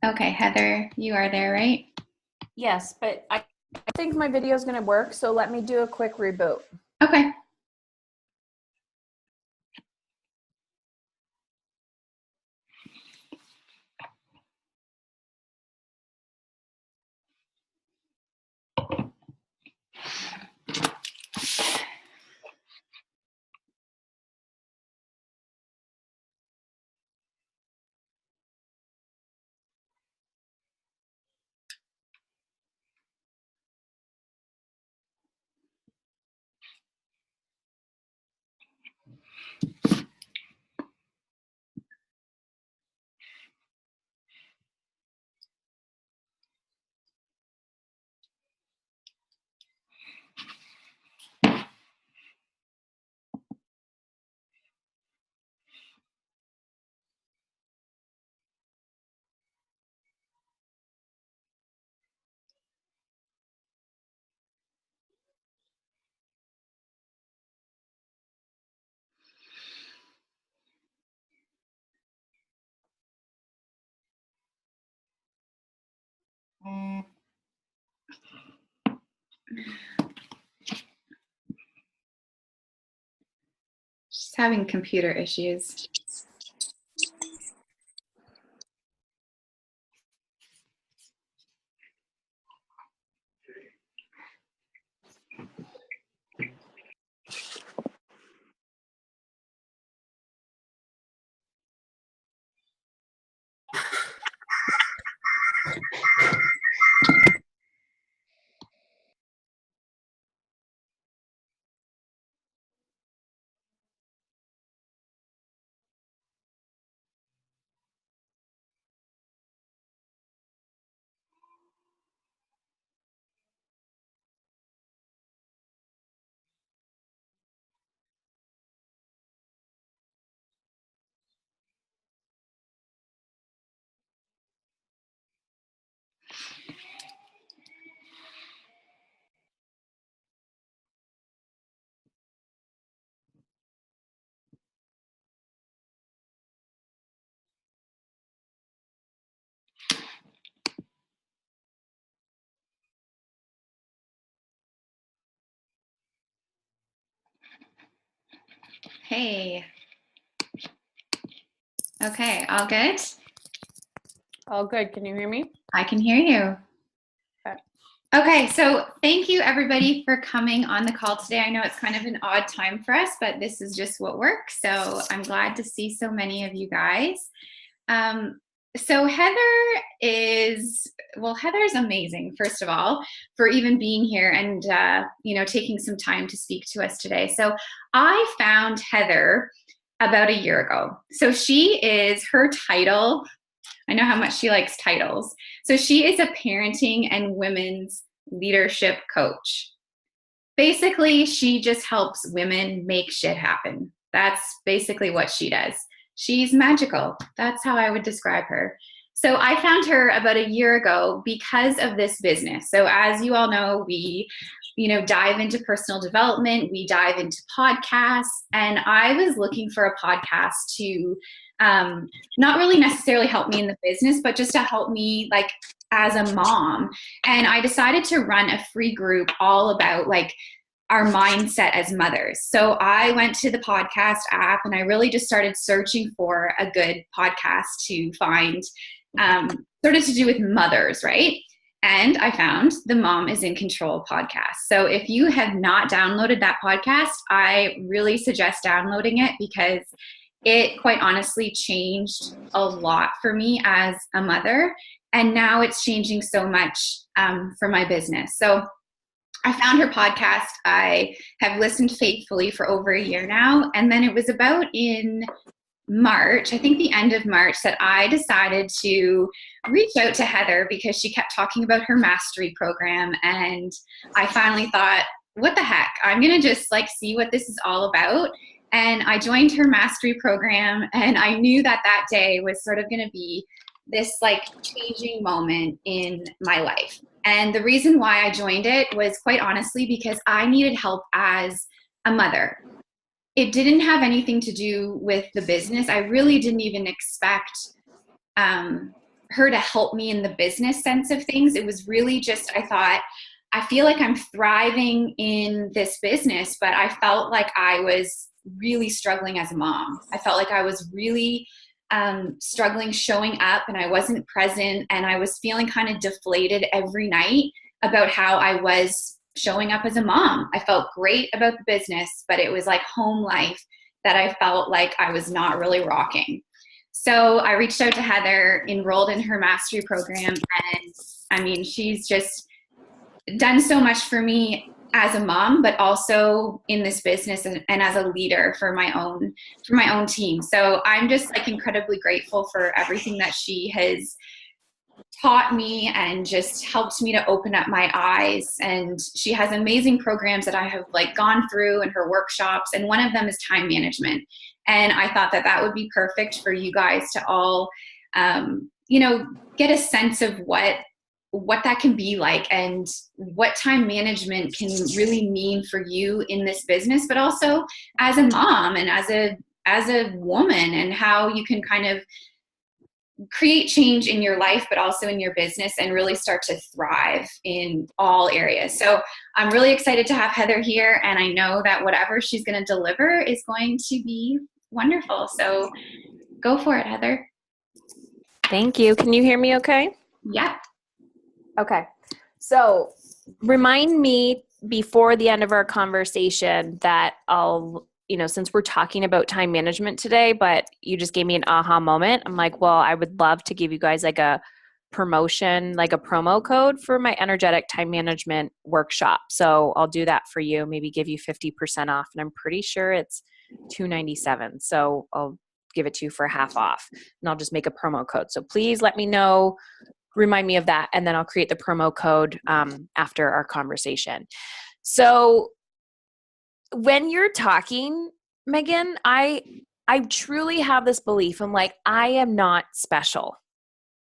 Okay, Heather, you are there, right? Yes, but I think my video is going to work, so let me do a quick reboot. Okay. She's having computer issues. Hey. Okay, all good? All good. Can you hear me? I can hear you. Okay. Okay, so thank you everybody for coming on the call today. I know it's kind of an odd time for us, but this is just what works. So I'm glad to see so many of you guys. So Heather's amazing, first of all, for even being here and, taking some time to speak to us today. So I found Heather about a year ago. So her title, I know how much she likes titles. So she is a parenting and women's leadership coach. Basically, she just helps women make shit happen. That's basically what she does. She's magical. That's how I would describe her. So I found her about a year ago because of this business. So as you all know, we dive into personal development, we dive into podcasts, and I was looking for a podcast to not really necessarily help me in the business, but just to help me like as a mom. And I decided to run a free group all about like our mindset as mothers. So I went to the podcast app and I really just started searching for a good podcast to find, sort of to do with mothers, right? And I found the Mom is in Control podcast. So if you have not downloaded that podcast, I really suggest downloading it because it quite honestly changed a lot for me as a mother. And now it's changing so much for my business. So I found her podcast. I have listened faithfully for over a year now. And then it was about in March, I think the end of March, that I decided to reach out to Heather because she kept talking about her mastery program. And I finally thought, what the heck? I'm going to just like see what this is all about. And I joined her mastery program, and I knew that that day was sort of going to be this like changing moment in my life. And the reason why I joined it was quite honestly because I needed help as a mother. It didn't have anything to do with the business. I really didn't even expect her to help me in the business sense of things. It was really just, I thought, I feel like I'm thriving in this business, but I felt like I was really struggling as a mom. I felt like I was really struggling showing up, and I wasn't present, and I was feeling kind of deflated every night about how I was showing up as a mom. I felt great about the business, but it was like home life that I felt like I was not really rocking. So I reached out to Heather, enrolled in her mastery program, and I mean, she's just done so much for me as a mom, but also in this business, and as a leader for my own team. So I'm just like incredibly grateful for everything that she has taught me and just helped me to open up my eyes. And she has amazing programs that I have like gone through in her workshops, and one of them is time management. And I thought that that would be perfect for you guys to all get a sense of what that can be like, and what time management can really mean for you in this business, but also as a mom and as a woman, and how you can kind of create change in your life, but also in your business, and really start to thrive in all areas. So I'm really excited to have Heather here, and I know that whatever she's going to deliver is going to be wonderful. So go for it, Heather. Thank you. Can you hear me okay? Yeah. Okay. So remind me before the end of our conversation that since we're talking about time management today, but you just gave me an aha moment. I'm like, well, I would love to give you guys like a promotion, like a promo code for my energetic time management workshop. So I'll do that for you, maybe give you 50% off. And I'm pretty sure it's $297. So I'll give it to you for half off, and I'll just make a promo code. So please let me know, remind me of that, and then I'll create the promo code after our conversation. So when you're talking, Megan, I truly have this belief. I'm like, I am not special.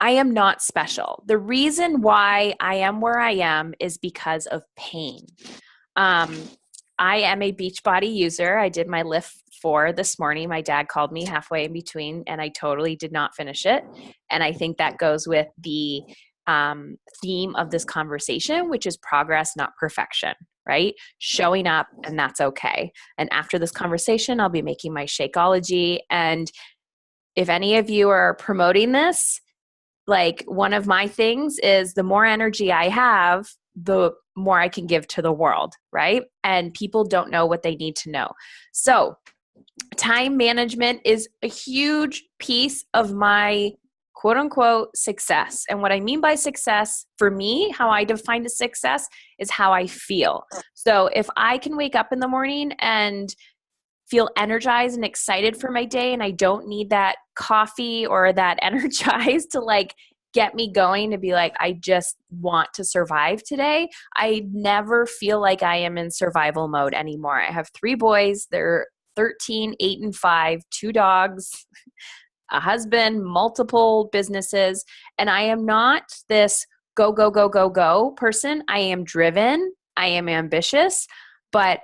I am not special. The reason why I am where I am is because of pain. I am a Beachbody user. I did my Lift 4 this morning. My dad called me halfway in between, and I totally did not finish it. And I think that goes with the theme of this conversation, which is progress, not perfection, right? Showing up, and that's okay. And after this conversation, I'll be making my Shakeology. And if any of you are promoting this, like one of my things is the more energy I have, the more I can give to the world, right? And people don't know what they need to know. So time management is a huge piece of my quote unquote success. And what I mean by success for me, how I define a success is how I feel. So if I can wake up in the morning and feel energized and excited for my day, and I don't need that coffee or that energize to like get me going, to be like, I just want to survive today. I never feel like I am in survival mode anymore. I have 3 boys. They're 13, 8, and 5, 2 dogs, a husband, multiple businesses. And I am not this go, go, go, go, go person. I am driven. I am ambitious. But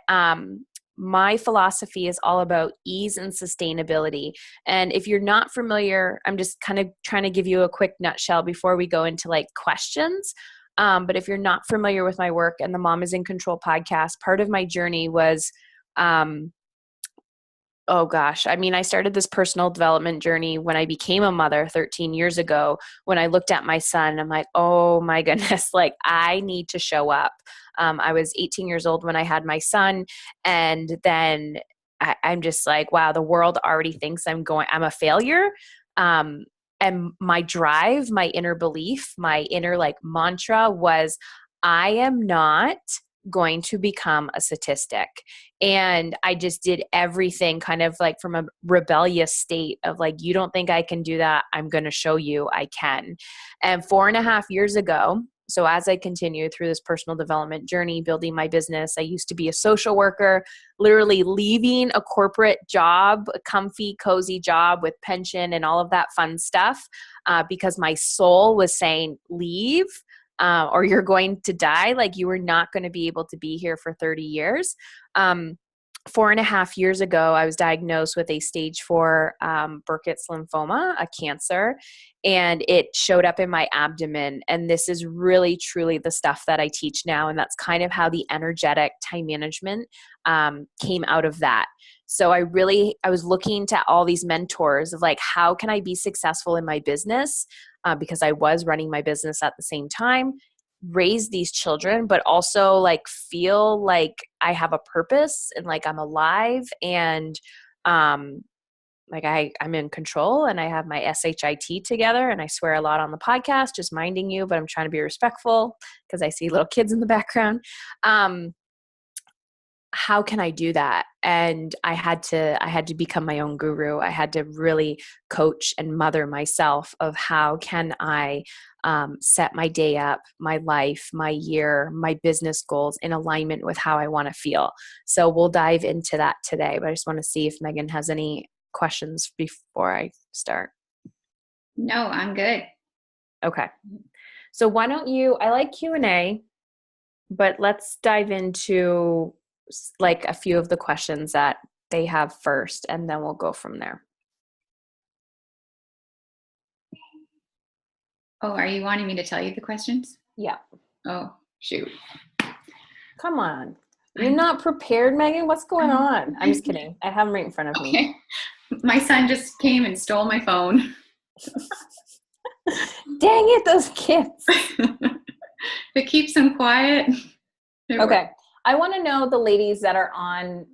my philosophy is all about ease and sustainability. And if you're not familiar, I'm just kind of trying to give you a quick nutshell before we go into like questions. But if you're not familiar with my work and the Mom is in Control podcast, part of my journey was, I started this personal development journey when I became a mother 13 years ago. When I looked at my son, I'm like, oh my goodness, like I need to show up. I was 18 years old when I had my son. And then I'm just like, wow, the world already thinks I'm a failure. And my drive, my inner belief, my inner like mantra was, I am not going to become a statistic. And I just did everything kind of like from a rebellious state of like, you don't think I can do that? I'm going to show you I can. And 4.5 years ago, so as I continued through this personal development journey, building my business, I used to be a social worker, literally leaving a corporate job, a comfy, cozy job with pension and all of that fun stuff, because my soul was saying, leave, or you're going to die. Like you were not going to be able to be here for 30 years. 4.5 years ago, I was diagnosed with a stage 4 Burkitt's lymphoma, a cancer, and it showed up in my abdomen. And this is really, truly the stuff that I teach now. And that's kind of how the energetic time management came out of that. So I was looking to all these mentors of like, how can I be successful in my business? Because I was running my business at the same time, raise these children, but also like feel like I have a purpose and like I'm alive and like I'm in control and I have my SHIT together, and I swear a lot on the podcast, just minding you, but I'm trying to be respectful because I see little kids in the background. How can I do that? And I had to become my own guru. I had to really coach and mother myself of how can I set my day up, my life, my year, my business goals in alignment with how I want to feel. So we'll dive into that today, but I just want to see if Megan has any questions before I start. No, I'm good. Okay. So why don't I like Q&A, but let's dive into like a few of the questions that they have first, and then we'll go from there. Oh, are you wanting me to tell you the questions? Yeah. Oh, shoot. Come on. You're not prepared, Megan? What's going on? I'm just kidding. I have them right in front of me. My son just came and stole my phone. Dang it, those kids. If it keeps them quiet. Okay. I want to know the ladies that are on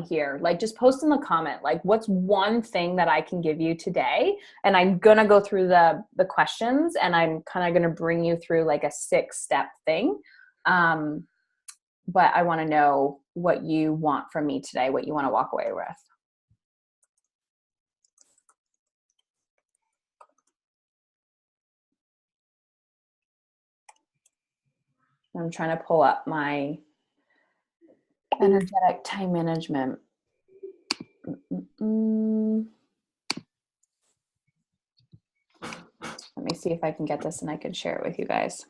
here, like just post in the comment, like what's one thing that I can give you today? And I'm going to go through the questions, and I'm kind of going to bring you through like a 6-step thing. But I want to know what you want from me today, what you want to walk away with. I'm trying to pull up my energetic time management. Let me see if I can get this and I can share it with you guys.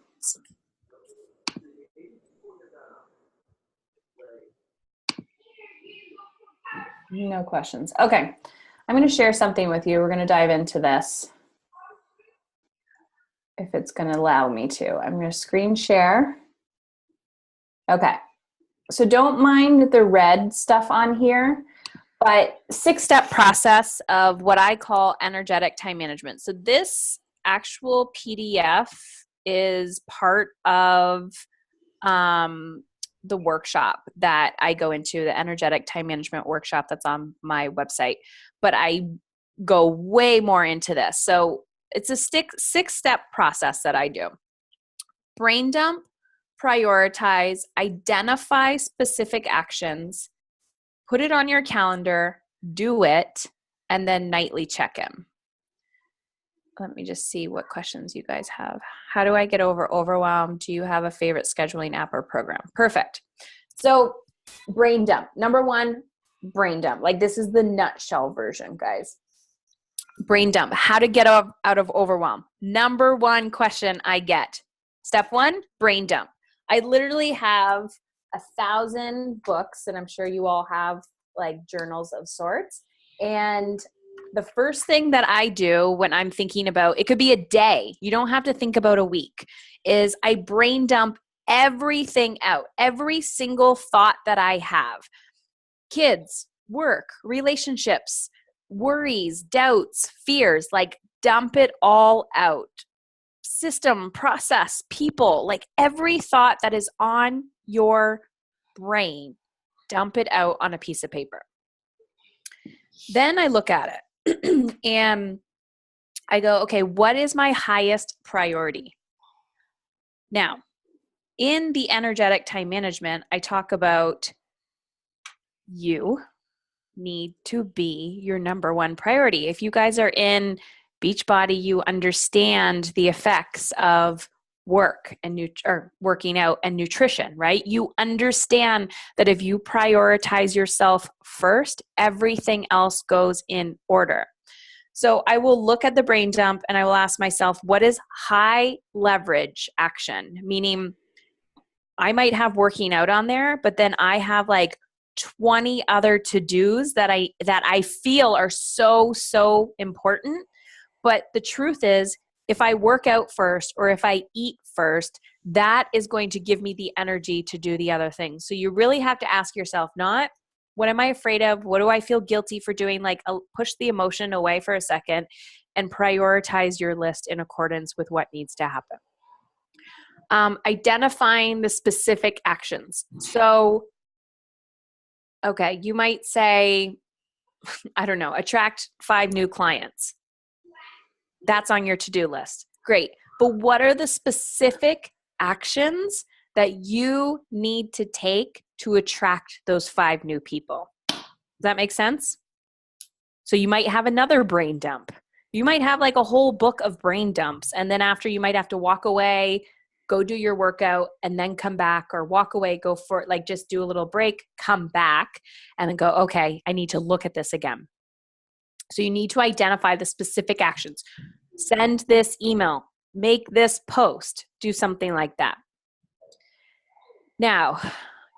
No questions. Okay. I'm going to share something with you. We're going to dive into this if it's going to allow me to. I'm going to screen share. Okay. So don't mind the red stuff on here, but 6-step process of what I call energetic time management. So this actual PDF is part of the workshop that I go into, the energetic time management workshop that's on my website, but I go way more into this. So it's a 6-step process that I do. Brain dump, prioritize, identify specific actions, put it on your calendar, do it, and then nightly check-in. Let me just see what questions you guys have. How do I get over overwhelmed? Do you have a favorite scheduling app or program? Perfect. So brain dump. Number 1, brain dump. Like this is the nutshell version, guys. Brain dump. How to get out of overwhelm. Number 1 question I get. Step 1, brain dump. I literally have 1,000 books, and I'm sure you all have like journals of sorts. And the first thing that I do when I'm thinking about, it could be a day, you don't have to think about a week, is I brain dump everything out, every single thought that I have. Kids, work, relationships, worries, doubts, fears, like dump it all out. System, process, people, like every thought that is on your brain, dump it out on a piece of paper. Then I look at it and I go, okay, what is my highest priority? Now, in the energetic time management, I talk about you need to be your number 1 priority. If you guys are in Beachbody, you understand the effects of work and working out and nutrition, right? You understand that if you prioritize yourself first, everything else goes in order. So I will look at the brain dump and I will ask myself, what is high leverage action? Meaning I might have working out on there, but then I have like 20 other to-dos that I feel are so important. But the truth is, if I work out first or if I eat first, that is going to give me the energy to do the other things. So you really have to ask yourself, not what am I afraid of? What do I feel guilty for doing? Like, push the emotion away for a second and prioritize your list in accordance with what needs to happen. Identifying the specific actions. So, okay, you might say, I don't know, attract 5 new clients. That's on your to-do list. Great. But what are the specific actions that you need to take to attract those 5 new people? Does that make sense? So you might have another brain dump. You might have like a whole book of brain dumps. And then after, you might have to walk away, go do your workout, and then come back, or walk away, go for it, like just do a little break, come back, and then go, okay, I need to look at this again. So you need to identify the specific actions. Send this email, make this post, do something like that. Now,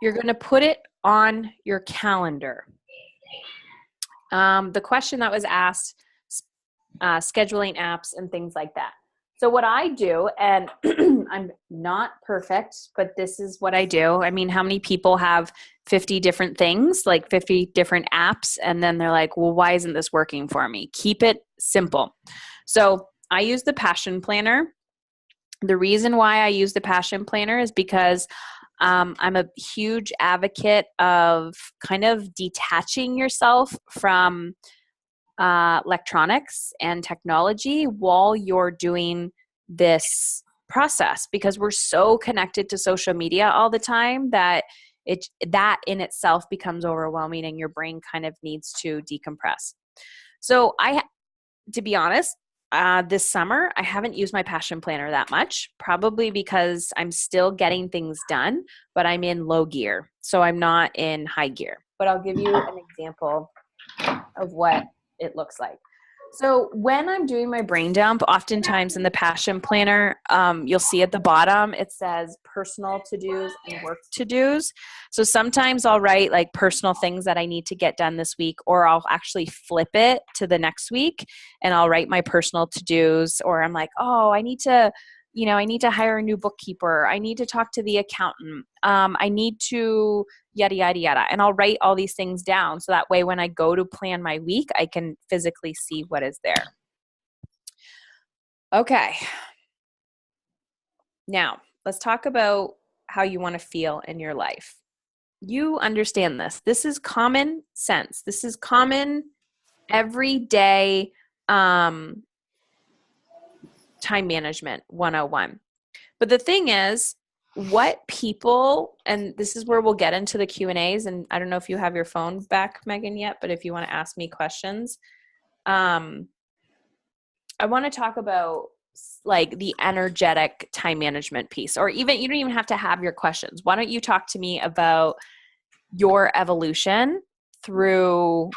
you're going to put it on your calendar. The question that was asked, scheduling apps and things like that. So what I do, and I'm not perfect, but this is what I do. I mean, how many people have 50 different things, like 50 different apps, and then they're like, well, why isn't this working for me? Keep it simple. So I use the Passion Planner. The reason why I use the Passion Planner is because I'm a huge advocate of kind of detaching yourself from electronics and technology while you're doing this process, because we're so connected to social media all the time that that in itself becomes overwhelming and your brain kind of needs to decompress. So to be honest, this summer, I haven't used my Passion Planner that much, probably because I'm still getting things done, but I'm in low gear. So I'm not in high gear. But I'll give you an example of what it looks like. So when I'm doing my brain dump, oftentimes in the Passion Planner, you'll see at the bottom, it says personal to-dos and work to-dos. So sometimes I'll write like personal things that I need to get done this week, or I'll actually flip it to the next week and I'll write my personal to-dos, or I'm like, oh, I need to hire a new bookkeeper. I need to talk to the accountant. I need to yada, yada, yada. And I'll write all these things down. So that way, when I go to plan my week, I can physically see what is there. Okay. Now, let's talk about how you want to feel in your life. You understand this. This is common sense. This is common everyday time management 101. But the thing is, what people, and this is where we'll get into the Q&As, and I don't know if you have your phone back, Megan, yet, but if you want to ask me questions, I want to talk about like the energetic time management piece, or even, you don't even have to have your questions. Why don't you talk to me about your evolution through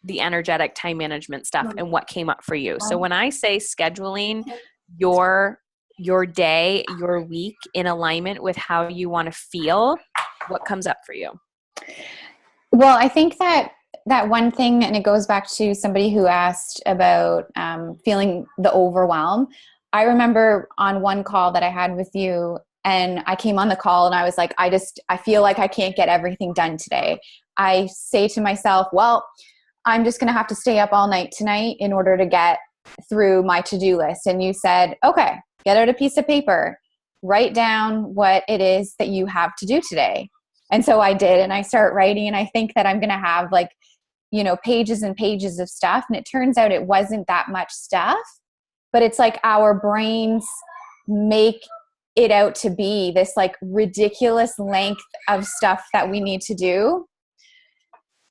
the energetic time management stuff and what came up for you? So when I say scheduling your day, your week in alignment with how you want to feel, what comes up for you? Well, I think that one thing, and it goes back to somebody who asked about feeling the overwhelm. I remember on one call that I had with you, and I came on the call and I was like, I feel like I can't get everything done today. I say to myself, well, I'm just going to have to stay up all night tonight in order to get through my to-do list. And you said, okay, get out a piece of paper, write down what it is that you have to do today. And so I did, and I start writing, and I think that I'm going to have like, pages and pages of stuff. And it turns out it wasn't that much stuff, but it's like our brains make it out to be this like ridiculous length of stuff that we need to do.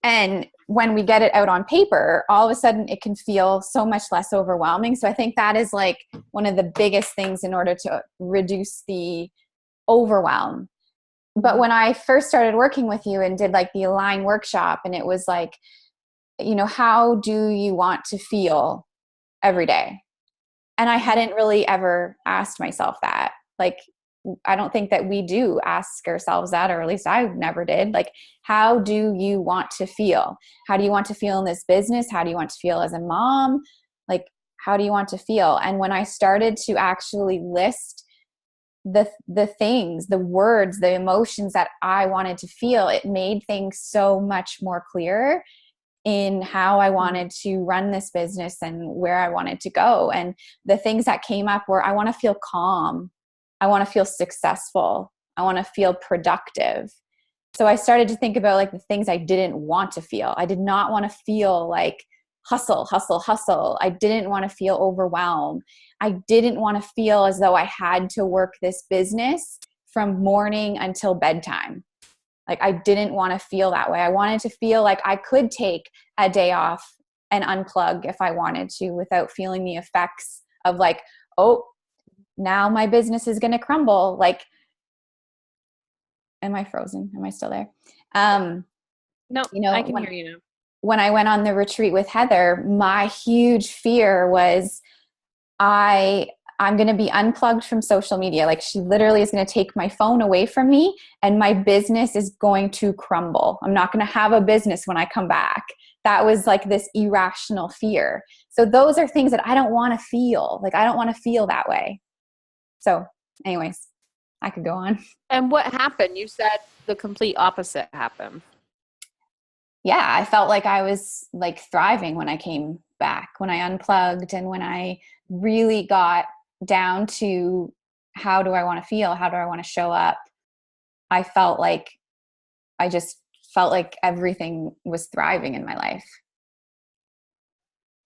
And when we get it out on paper, all of a sudden it can feel so much less overwhelming. So I think that is like one of the biggest things in order to reduce the overwhelm. But when I first started working with you and did like the Align workshop, and it was like, how do you want to feel every day? And I hadn't really ever asked myself that. Like, I don't think that we do ask ourselves that, or at least I never did. Like, how do you want to feel? How do you want to feel in this business? How do you want to feel as a mom? Like, how do you want to feel? And when I started to actually list the things, the words, the emotions that I wanted to feel, it made things so much more clear in how I wanted to run this business and where I wanted to go. And the things that came up were, I want to feel calm. I want to feel successful. I want to feel productive. So I started to think about like the things I didn't want to feel. I did not want to feel like hustle, hustle, hustle. I didn't want to feel overwhelmed. I didn't want to feel as though I had to work this business from morning until bedtime. Like, I didn't want to feel that way. I wanted to feel like I could take a day off and unplug if I wanted to, without feeling the effects of like, oh, now my business is going to crumble. Like, am I frozen? Am I still there? No, I can hear you now. When I went on the retreat with Heather, my huge fear was I'm going to be unplugged from social media. Like, she literally is going to take my phone away from me and my business is going to crumble. I'm not going to have a business when I come back. That was like this irrational fear. So those are things that I don't want to feel. Like, I don't want to feel that way. So anyways, I could go on. And what happened? You said the complete opposite happened. Yeah, I felt like I was like thriving when I came back, when I unplugged, and when I really got down to how do I want to feel? How do I want to show up? I just felt like everything was thriving in my life.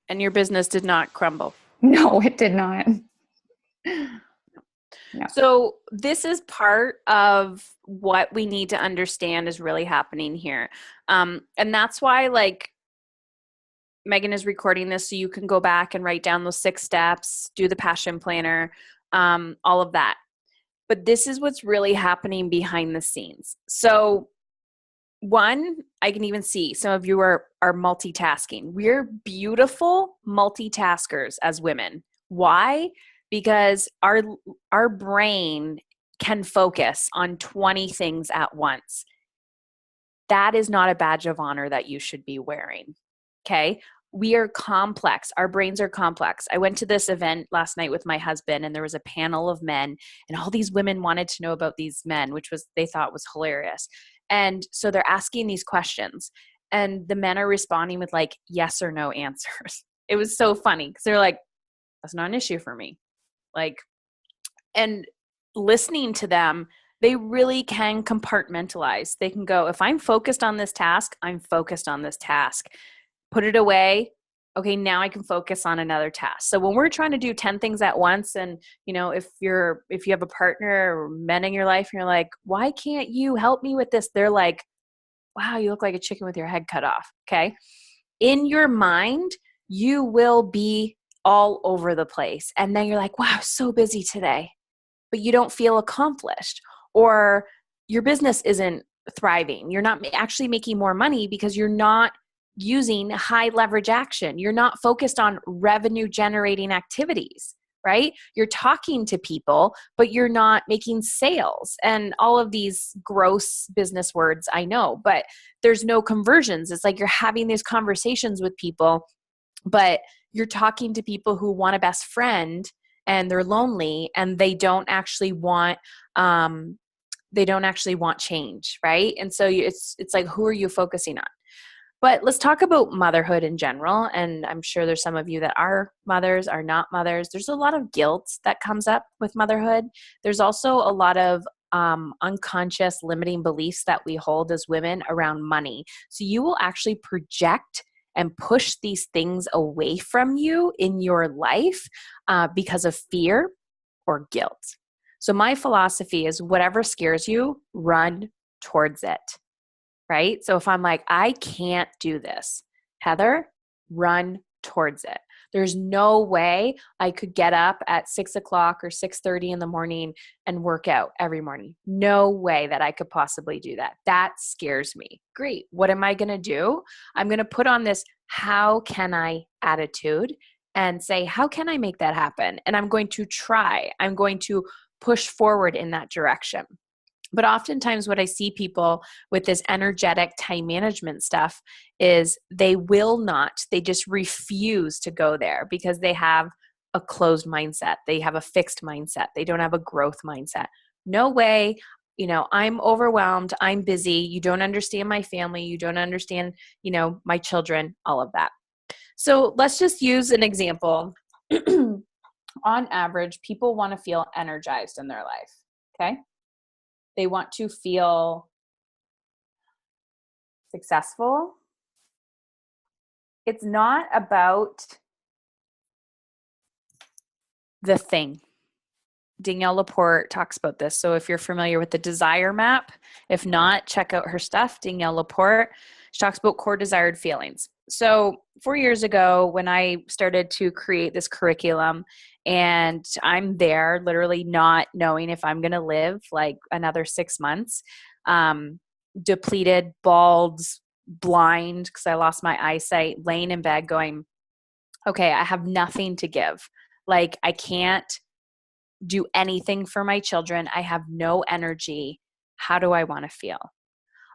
And your business did not crumble. No, it did not. No. So this is part of what we need to understand is really happening here. And that's why, like, Megan is recording this so you can go back and write down those 6 steps, do the passion planner, all of that. But this is what's really happening behind the scenes. So one, I can even see some of you are multitasking. We're beautiful multitaskers as women. Why? Because our brain can focus on 20 things at once. That is not a badge of honor that you should be wearing. Okay? We are complex. Our brains are complex. I went to this event last night with my husband, and there was a panel of men, and all these women wanted to know about these men, which they thought was hilarious. And so they're asking these questions, and the men are responding with like yes or no answers. It was so funny because they're like, that's not an issue for me. Like, and listening to them, they really can compartmentalize. They can go, if I'm focused on this task, I'm focused on this task. Put it away. Okay, now I can focus on another task. So when we're trying to do 10 things at once, and if you have a partner or men in your life and you're like, why can't you help me with this? They're like, wow, you look like a chicken with your head cut off. Okay. In your mind, you will be all over the place. And then you're like, wow, I'm so busy today, but you don't feel accomplished, or your business isn't thriving. You're not actually making more money because you're not using high leverage action. You're not focused on revenue generating activities, right? You're talking to people, but you're not making sales and all of these gross business words, I know, but there's no conversions. It's like you're having these conversations with people, but you're talking to people who want a best friend and they're lonely and they don't actually want change, right? And so it's like, who are you focusing on? But let's talk about motherhood in general. And I'm sure there's some of you that are mothers, are not mothers. There's a lot of guilt that comes up with motherhood. There's also a lot of unconscious limiting beliefs that we hold as women around money. So you will actually project and push these things away from you in your life because of fear or guilt. So my philosophy is whatever scares you, run towards it. Right? So if I'm like, I can't do this, Heather, run towards it. There's no way I could get up at 6 o'clock or 6:30 in the morning and work out every morning. No way that I could possibly do that. That scares me. Great. What am I going to do? I'm going to put on this how can I attitude and say, how can I make that happen? And I'm going to try. I'm going to push forward in that direction. But oftentimes what I see people with this energetic time management stuff is they just refuse to go there because they have a closed mindset. They have a fixed mindset. They don't have a growth mindset. No way, I'm overwhelmed. I'm busy. You don't understand my family. You don't understand, my children, all of that. So let's just use an example. On average, people want to feel energized in their life. Okay. They want to feel successful. It's not about the thing. Danielle Laporte talks about this. So if you're familiar with the desire map, if not, check out her stuff, Danielle Laporte. She talks about core desired feelings. So 4 years ago, when I started to create this curriculum, and I'm there literally not knowing if I'm going to live like another 6 months, depleted, bald, blind, because I lost my eyesight, laying in bed going, okay, I have nothing to give. Like I can't do anything for my children. I have no energy. How do I want to feel?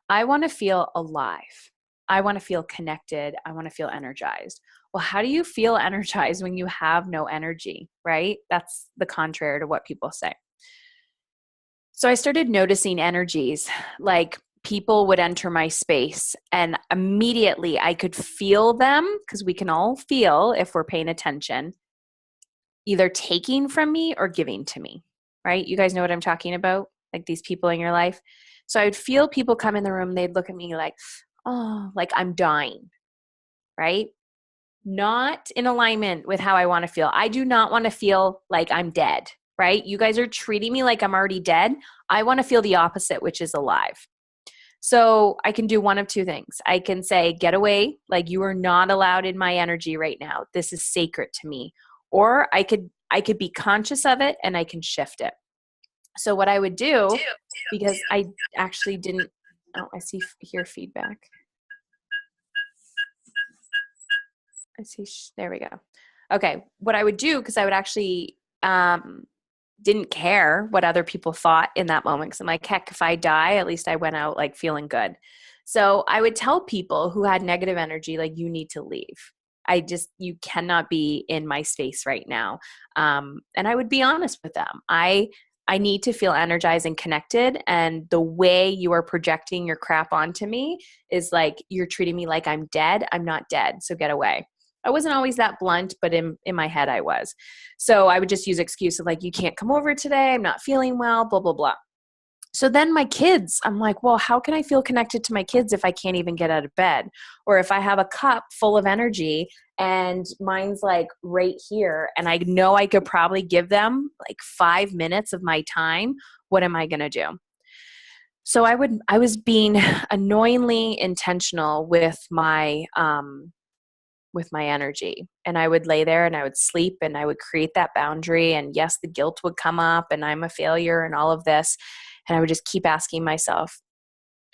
I want to feel alive. I want to feel connected. I want to feel energized. Well, how do you feel energized when you have no energy, right? That's the contrary to what people say. So I started noticing energies, like people would enter my space and immediately I could feel them, because we can all feel if we're paying attention, either taking from me or giving to me, right? You guys know what I'm talking about? Like these people in your life. So I would feel people come in the room, they'd look at me like, oh, like I'm dying, right? Not in alignment with how I want to feel. I do not want to feel like I'm dead, right? You guys are treating me like I'm already dead. I want to feel the opposite, which is alive. So I can do one of two things. I can say, get away, like you are not allowed in my energy right now. This is sacred to me. Or I could be conscious of it and I can shift it. So what I would do, because I actually didn't, oh, hear feedback. There we go. Okay. What I would do, because I would actually didn't care what other people thought in that moment. Because I'm like, heck, if I die, at least I went out like feeling good. So I would tell people who had negative energy, like, you need to leave. You cannot be in my space right now. And I would be honest with them. I need to feel energized and connected. And the way you are projecting your crap onto me is like, you're treating me like I'm dead. I'm not dead. So get away. I wasn't always that blunt, but in my head I was. So I would just use excuse of like, you can't come over today. I'm not feeling well, blah, blah, blah. So then my kids, I'm like, well, how can I feel connected to my kids if I can't even get out of bed? Or if I have a cup full of energy and mine's like right here and I know I could probably give them like 5 minutes of my time, what am I going to do? So I was being annoyingly intentional with my energy. And I would lay there and I would sleep and I would create that boundary. And yes, the guilt would come up and I'm a failure and all of this. And I would just keep asking myself,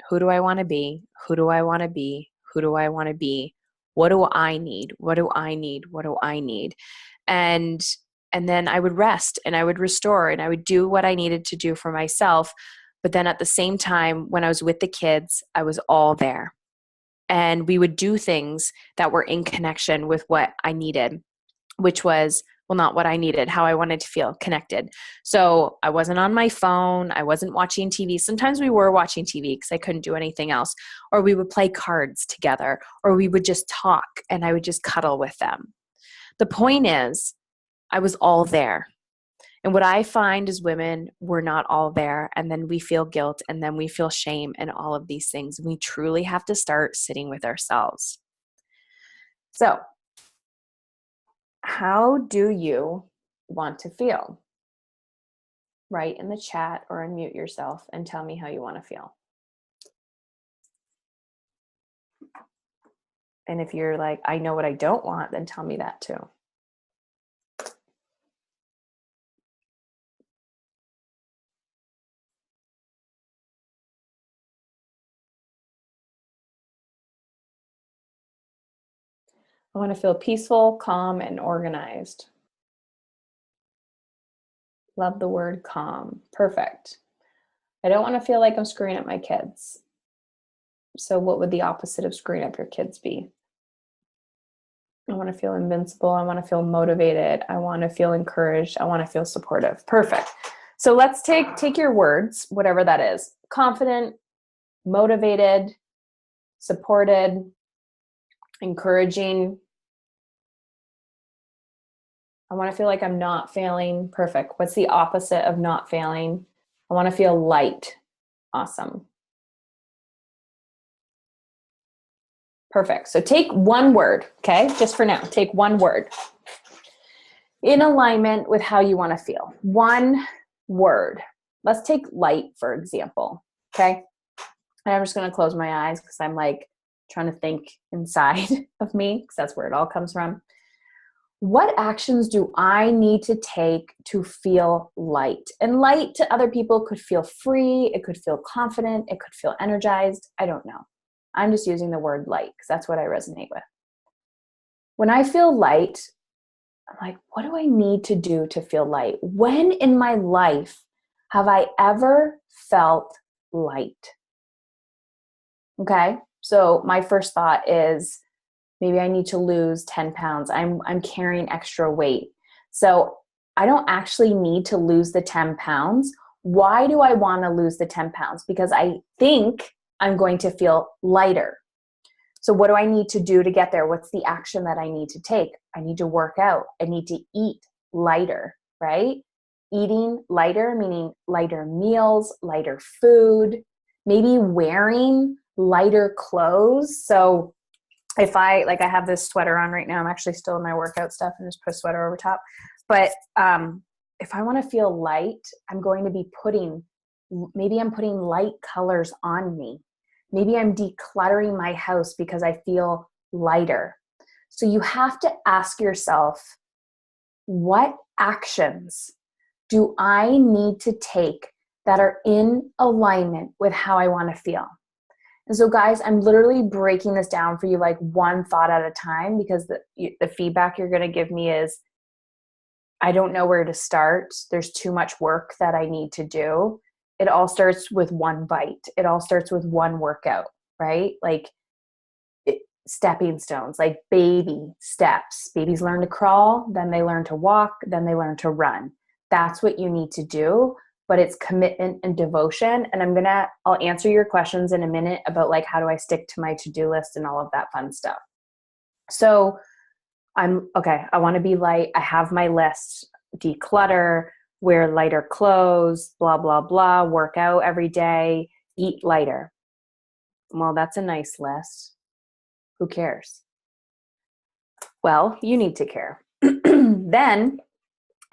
who do I want to be? Who do I want to be? Who do I want to be? What do I need? What do I need? What do I need? And then I would rest and I would restore and I would do what I needed to do for myself. But then at the same time, when I was with the kids, I was all there. And we would do things that were in connection with what I needed, which was, well, not what I needed, how I wanted to feel connected. So I wasn't on my phone. I wasn't watching TV. Sometimes we were watching TV because I couldn't do anything else. Or we would play cards together, or we would just talk and I would just cuddle with them. The point is, I was all there. And what I find is women, we're not all there. And then we feel guilt and then we feel shame and all of these things. We truly have to start sitting with ourselves. So, how do you want to feel? Write in the chat or unmute yourself and tell me how you want to feel. And if you're like, I know what I don't want, then tell me that too. I want to feel peaceful, calm, and organized. Love the word calm. Perfect. I don't want to feel like I'm screwing up my kids. So what would the opposite of screwing up your kids be? I want to feel invincible. I want to feel motivated. I want to feel encouraged. I want to feel supportive. Perfect. So let's take your words, whatever that is. Confident, motivated, supported, encouraging. I want to feel like I'm not failing. Perfect. What's the opposite of not failing? I want to feel light. Awesome. Perfect. So take one word, okay? Just for now, take one word in alignment with how you want to feel. One word. Let's take light, for example, okay? And I'm just going to close my eyes because I'm like trying to think inside of me because that's where it all comes from. What actions do I need to take to feel light? And light to other people could feel free. It could feel confident. It could feel energized. I don't know. I'm just using the word light because that's what I resonate with. When I feel light, I'm like, what do I need to do to feel light? When in my life have I ever felt light? Okay, so my first thought is maybe I need to lose 10 pounds. I'm carrying extra weight. So I don't actually need to lose the 10 pounds. Why do I want to lose the 10 pounds? Because I think I'm going to feel lighter. So what do I need to do to get there? What's the action that I need to take? I need to work out. I need to eat lighter, right? Eating lighter, meaning lighter meals, lighter food, maybe wearing lighter clothes. So if I have this sweater on right now, I'm actually still in my workout stuff and just put a sweater over top. But if I want to feel light, I'm going to be putting light colors on me. Maybe I'm decluttering my house because I feel lighter. So you have to ask yourself, what actions do I need to take that are in alignment with how I want to feel? And so guys, I'm literally breaking this down for you like one thought at a time because the feedback you're going to give me is, I don't know where to start. There's too much work that I need to do. It all starts with one bite. It all starts with one workout, right? Like stepping stones, like baby steps. Babies learn to crawl, then they learn to walk, then they learn to run. That's what you need to do, but it's commitment and devotion. And I'll answer your questions in a minute about like, how do I stick to my to-do list and all of that fun stuff. So I want to be light. I have my list: declutter, wear lighter clothes, blah, blah, blah, work out every day, eat lighter. Well, that's a nice list. Who cares? Well, you need to care. Then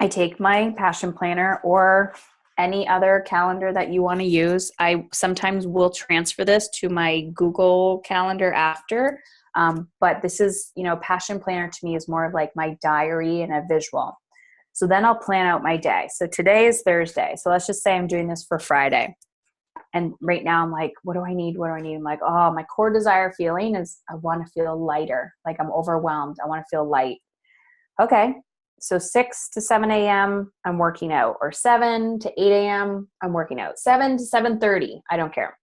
I take my passion planner or any other calendar that you want to use. I sometimes will transfer this to my Google Calendar after. But this is, passion planner to me is more of like my diary and a visual. So then I'll plan out my day. So today is Thursday. So let's just say I'm doing this for Friday. And right now I'm like, what do I need? What do I need? I'm like, oh, my core desire feeling is I want to feel lighter. Like I'm overwhelmed. I want to feel light. Okay. So 6 to 7 a.m. I'm working out, or 7 to 8 a.m. I'm working out, 7 to 7:30. I don't care.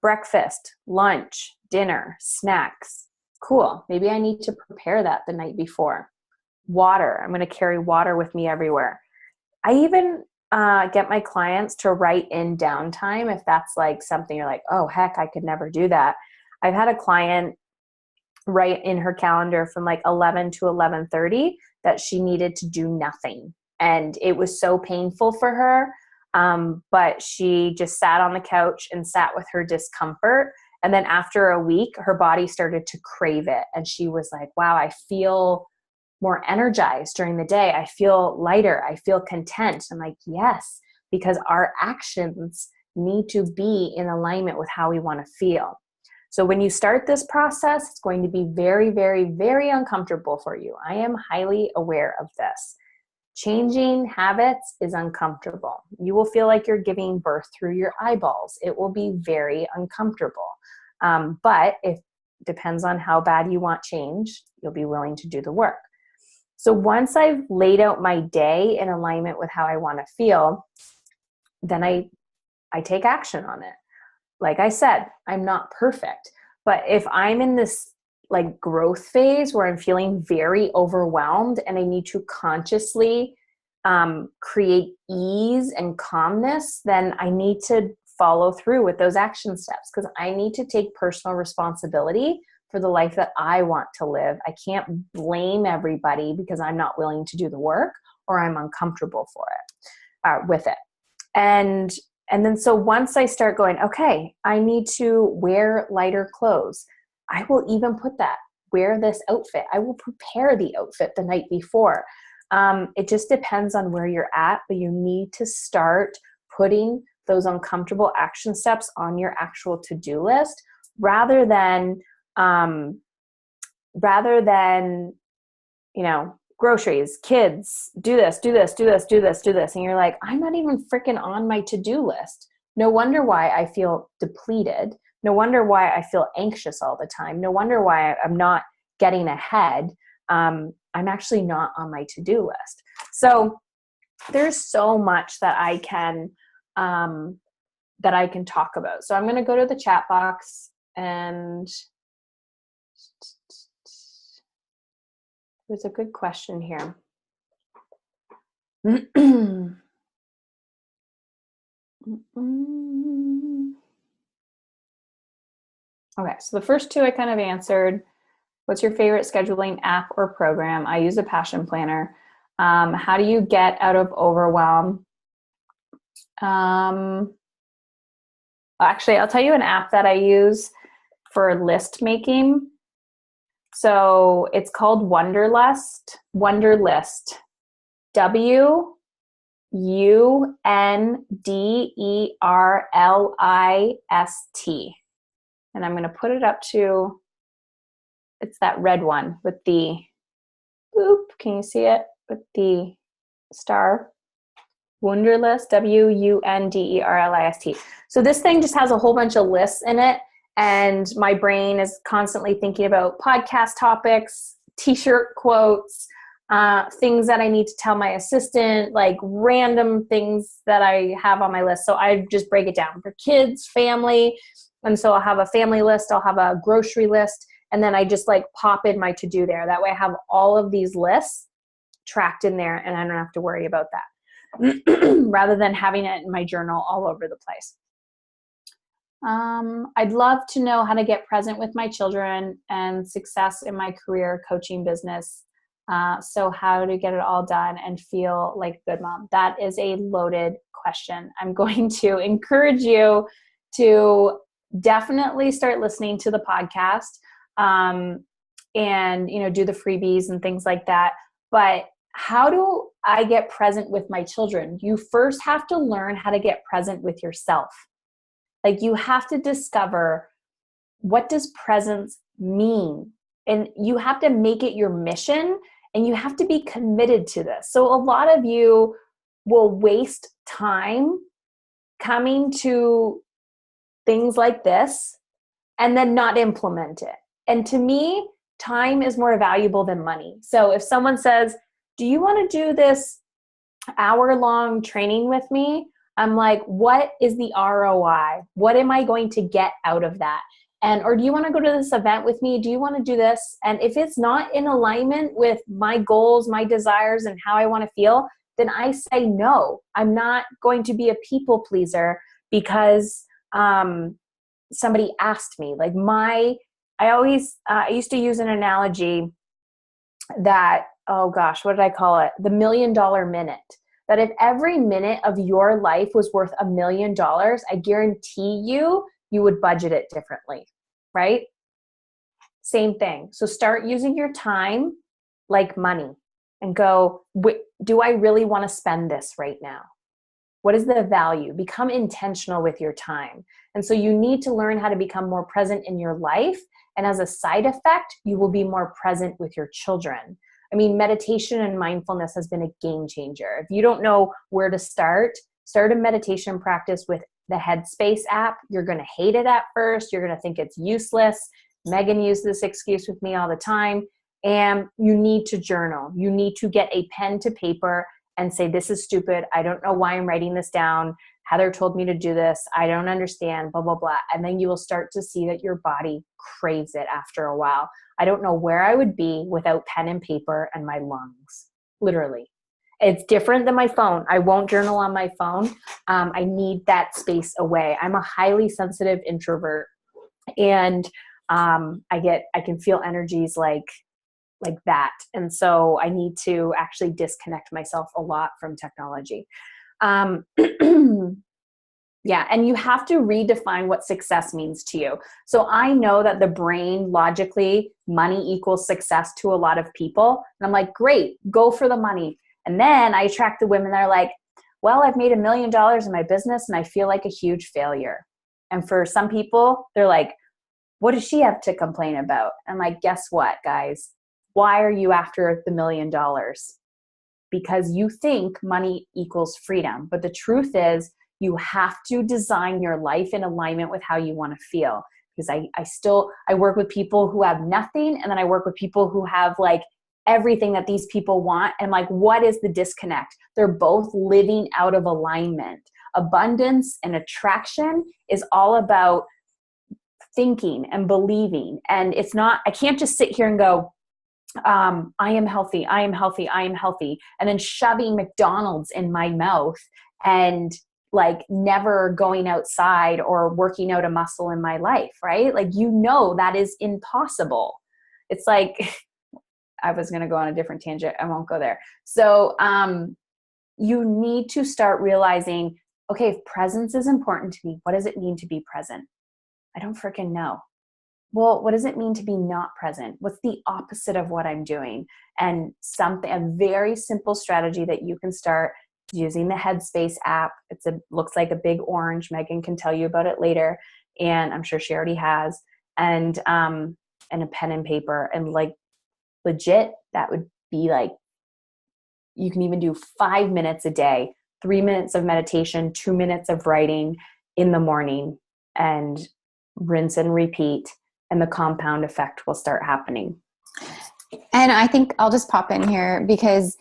Breakfast, lunch, dinner, snacks. Cool. Maybe I need to prepare that the night before. Water. I'm going to carry water with me everywhere. I even get my clients to write in downtime if that's like something you're like, oh, heck, I could never do that. I've had a client write in her calendar from like 11 to 11:30 that she needed to do nothing. And it was so painful for her. But she just sat on the couch and sat with her discomfort. And then after a week, her body started to crave it. And she was like, wow, I feel more energized during the day. I feel lighter. I feel content. I'm like, yes, because our actions need to be in alignment with how we want to feel. So when you start this process, it's going to be very, very, very uncomfortable for you. I am highly aware of this. Changing habits is uncomfortable. You will feel like you're giving birth through your eyeballs. It will be very uncomfortable. But it depends on how bad you want change, you'll be willing to do the work. So once I've laid out my day in alignment with how I want to feel, then I take action on it. Like I said, I'm not perfect, but if I'm in this like growth phase where I'm feeling very overwhelmed and I need to consciously create ease and calmness, then I need to follow through with those action steps, because I need to take personal responsibility for the life that I want to live. I can't blame everybody because I'm not willing to do the work or I'm uncomfortable for it, with it. And then so once I start going, okay, I need to wear lighter clothes, I will even put that, wear this outfit. I will prepare the outfit the night before. It just depends on where you're at, but you need to start putting those uncomfortable action steps on your actual to-do list rather than, groceries, kids, do this. And you're like, I'm not even freaking on my to-do list. No wonder why I feel depleted. No wonder why I feel anxious all the time. No wonder why I'm not getting ahead. I'm actually not on my to-do list. So there's so much that I can talk about. So I'm going to go to the chat box, and there's a good question here. Okay, so the first two I kind of answered. What's your favorite scheduling app or program? I use a Passion Planner. How do you get out of overwhelm? Actually, I'll tell you an app that I use for list making. So it's called Wunderlist. Wunderlist. And I'm going to put it up to, it's that red one with the boop. Can you see it with the star? Wunderlist, Wunderlist. So this thing just has a whole bunch of lists in it. And my brain is constantly thinking about podcast topics, t-shirt quotes, things that I need to tell my assistant, like random things that I have on my list. So I just break it down for kids, family. And so I'll have a family list, I'll have a grocery list, and then I just like pop in my to-do there. That way I have all of these lists tracked in there and I don't have to worry about that rather than having it in my journal all over the place. I'd love to know how to get present with my children and success in my career coaching business. So how to get it all done and feel like a good mom. That is a loaded question. I'm going to encourage you to definitely start listening to the podcast, and, do the freebies and things like that. But how do I get present with my children? You first have to learn how to get present with yourself. Like you have to discover, what does presence mean? And you have to make it your mission, and you have to be committed to this. So a lot of you will waste time coming to things like this and then not implement it. And to me, time is more valuable than money. So if someone says, do you want to do this hour-long training with me? I'm like, what is the ROI? What am I going to get out of that? Or do you want to go to this event with me? Do you want to do this? And if it's not in alignment with my goals, my desires, and how I want to feel, then I say no. I'm not going to be a people pleaser because somebody asked me. Like I used to use an analogy that, oh gosh, what did I call it? The $1 million minute. That if every minute of your life was worth $1 million, I guarantee you would budget it differently, right? Same thing. So start using your time like money and go, do I really want to spend this right now? What is the value? Become intentional with your time. And so you need to learn how to become more present in your life. And as a side effect, you will be more present with your children. I mean, meditation and mindfulness has been a game changer. If you don't know where to start a meditation practice with the Headspace app. You're going to hate it at first. You're going to think it's useless. Megan used this excuse with me all the time. And you need to journal. You need to get a pen to paper and say, this is stupid. I don't know why I'm writing this down. Heather told me to do this. I don't understand, blah, blah, blah. And then you will start to see that your body craves it after a while. I don't know where I would be without pen and paper and my lungs, literally. It's different than my phone. I won't journal on my phone. I need that space away. I'm a highly sensitive introvert, and I can feel energies like that. And so I need to actually disconnect myself a lot from technology. Yeah. And you have to redefine what success means to you. So I know that the brain logically, money equals success to a lot of people. And I'm like, great, go for the money. And then I attract the women that are like, well, I've made $1 million in my business and I feel like a huge failure. And for some people, they're like, what does she have to complain about? I'm like, guess what, guys? Why are you after the $1 million? Because you think money equals freedom. But the truth is, you have to design your life in alignment with how you want to feel. Because I work with people who have nothing, and then I work with people who have like everything that these people want. And like, what is the disconnect? They're both living out of alignment. Abundance and attraction is all about thinking and believing. And it's not, I can't just sit here and go, I am healthy, I am healthy, I am healthy, and then shoving McDonald's in my mouth and like never going outside or working out a muscle in my life, right? Like, that is impossible. It's like, I was going to go on a different tangent. I won't go there. So you need to start realizing, okay, if presence is important to me, what does it mean to be present? I don't freaking know. Well, what does it mean to be not present? What's the opposite of what I'm doing? And a very simple strategy that you can start using the Headspace app. Looks like a big orange. Megan can tell you about it later. And I'm sure she already has. And a pen and paper. And like legit, that would be like, you can even do 5 minutes a day, 3 minutes of meditation, 2 minutes of writing in the morning, and rinse and repeat. And the compound effect will start happening. And I think I'll just pop in here because,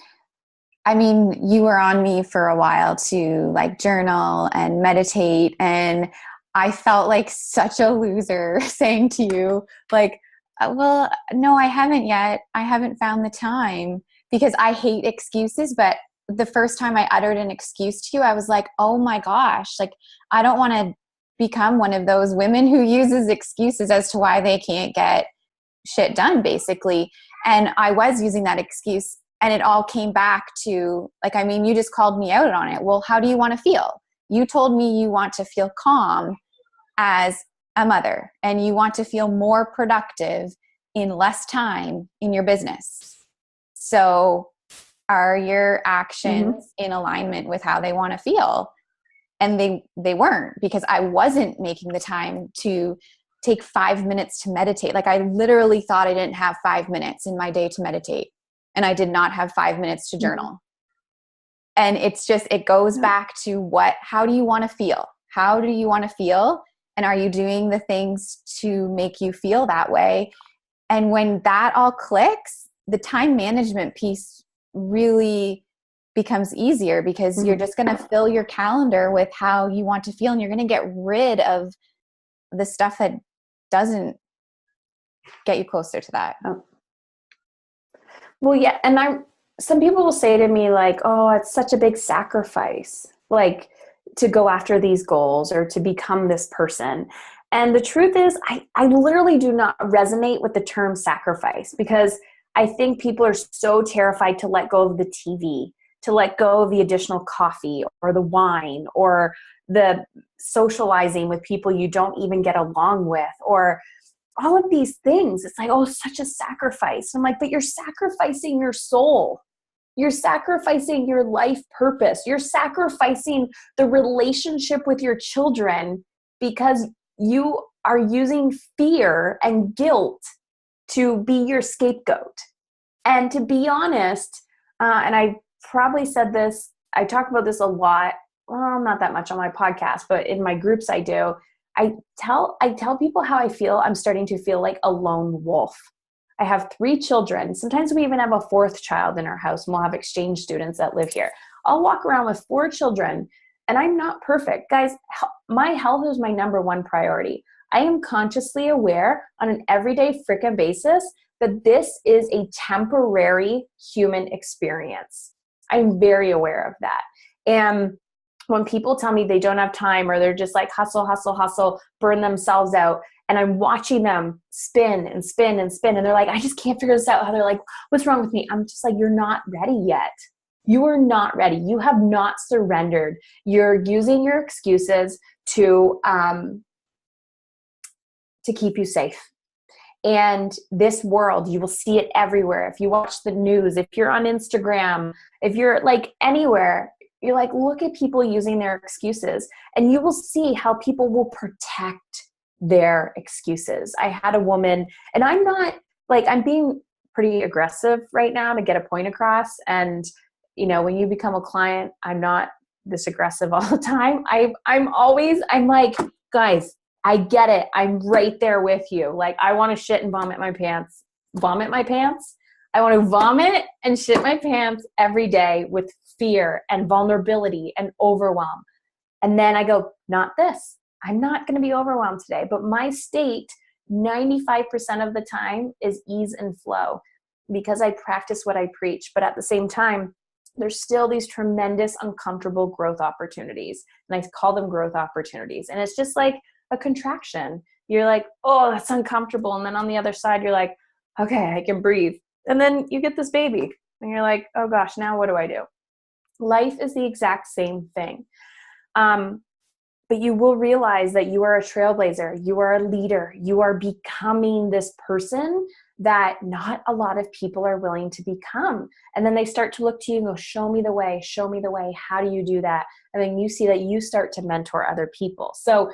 I mean, you were on me for a while to like journal and meditate. And I felt like such a loser saying to you, like, well, no, I haven't yet. I haven't found the time, because I hate excuses. But the first time I uttered an excuse to you, I was like, oh my gosh, like, I don't want to become one of those women who uses excuses as to why they can't get shit done, basically. And I was using that excuse, and it all came back to, like, I mean, you just called me out on it. Well, how do you want to feel? You told me you want to feel calm as a mother, and you want to feel more productive in less time in your business. So are your actions in alignment with how they want to feel? And they weren't, because I wasn't making the time to take 5 minutes to meditate. Like, I literally thought I didn't have 5 minutes in my day to meditate, and I did not have 5 minutes to journal. And it's just, it goes back to how do you want to feel? How do you want to feel? And are you doing the things to make you feel that way? And when that all clicks, the time management piece really becomes easier, because you're just going to fill your calendar with how you want to feel, and you're going to get rid of the stuff that doesn't get you closer to that. Well, yeah. And some people will say to me like, oh, it's such a big sacrifice, like, to go after these goals or to become this person. And the truth is, I literally do not resonate with the term sacrifice, because I think people are so terrified to let go of the TV, to let go of the additional coffee or the wine or the socializing with people you don't even get along with, or all of these things. It's like, oh, such a sacrifice. I'm like, but you're sacrificing your soul. You're sacrificing your life purpose. You're sacrificing the relationship with your children, because you are using fear and guilt to be your scapegoat. And to be honest, and I probably said this, I talk about this a lot, well, not that much on my podcast, but in my groups I do. I tell people how I feel. I'm starting to feel like a lone wolf. I have 3 children. Sometimes we even have a 4th child in our house, and we'll have exchange students that live here. I'll walk around with 4 children, and I'm not perfect. Guys, my health is my number one priority. I am consciously aware on an everyday freaking basis that this is a temporary human experience. I'm very aware of that. And when people tell me they don't have time, or they're just like hustle, hustle, hustle, burn themselves out, and I'm watching them spin and spin and spin, and they're like, I just can't figure this out. How they're like, what's wrong with me? I'm just like, you're not ready yet. You are not ready. You have not surrendered. You're using your excuses to keep you safe. And this world, you will see it everywhere. If you watch the news, if you're on Instagram, if you're like anywhere, you're like, look at people using their excuses, and you will see how people will protect their excuses. I had a woman, and I'm not like, I'm being pretty aggressive right now to get a point across. And, you know, when you become a client, I'm not this aggressive all the time. I'm like, guys, I get it. I'm right there with you. Like, I want to shit and vomit my pants. Vomit my pants? I want to vomit and shit my pants every day with fear and vulnerability and overwhelm. And then I go, not this. I'm not going to be overwhelmed today. But my state, 95% of the time, is ease and flow, because I practice what I preach. But at the same time, there's still these tremendous uncomfortable growth opportunities. And I call them growth opportunities. And it's just like a contraction. You're like, oh, that's uncomfortable. And then on the other side, you're like, okay, I can breathe. And then you get this baby and you're like, oh gosh, now what do I do? Life is the exact same thing. But you will realize that you are a trailblazer. You are a leader. You are becoming this person that not a lot of people are willing to become. And then they start to look to you and go, show me the way, show me the way. How do you do that? And then you see that you start to mentor other people. So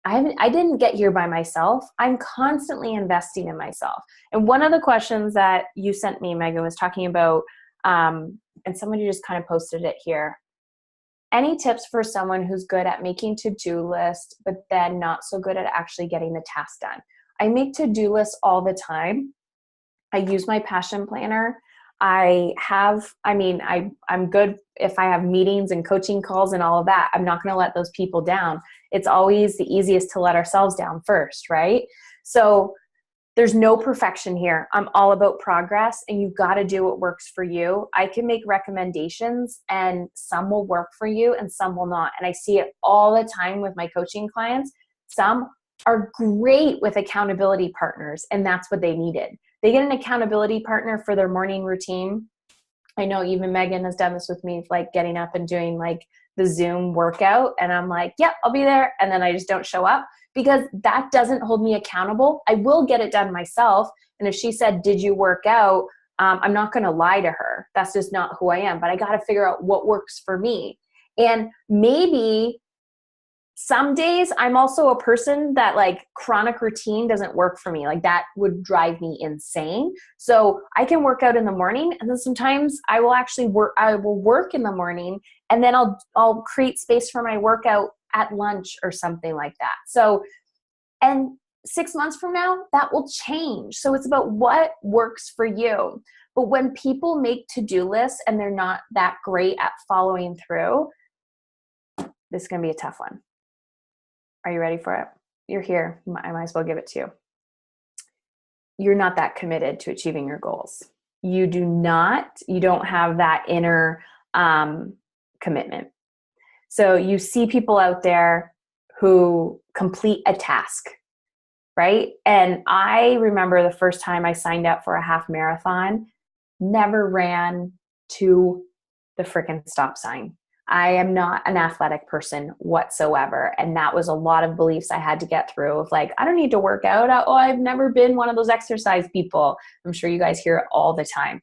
I didn't get here by myself. I'm constantly investing in myself. And one of the questions that you sent me, Megan, was talking about, and somebody just kind of posted it here. Any tips for someone who's good at making to-do lists, but then not so good at actually getting the task done? I make to-do lists all the time. I use my passion planner. I'm good if I have meetings and coaching calls and all of that. I'm not going to let those people down. It's always the easiest to let ourselves down first, right? So there's no perfection here. I'm all about progress, and you've got to do what works for you. I can make recommendations, and some will work for you and some will not. And I see it all the time with my coaching clients. Some are great with accountability partners, and that's what they needed. They get an accountability partner for their morning routine. I know even Megan has done this with me, like getting up and doing like the Zoom workout. And I'm like, yep, I'll be there. And then I just don't show up, because that doesn't hold me accountable. I will get it done myself. And if she said, did you work out? I'm not going to lie to her. That's just not who I am. But I got to figure out what works for me. And maybe some days I'm also a person that like chronic routine doesn't work for me. Like that would drive me insane. So I can work out in the morning, and then sometimes I will actually work in the morning, and then I'll create space for my workout at lunch or something like that. So, and 6 months from now, that will change. So it's about what works for you. But when people make to-do lists and they're not that great at following through, this is going to be a tough one. Are you ready for it? You're here. I might as well give it to you. You're not that committed to achieving your goals. You don't have that inner commitment. So you see people out there who complete a task, right? And I remember the first time I signed up for a half marathon, never ran to the freaking stop sign. I am not an athletic person whatsoever. And that was a lot of beliefs I had to get through of like, I don't need to work out. Oh, I've never been one of those exercise people. I'm sure you guys hear it all the time.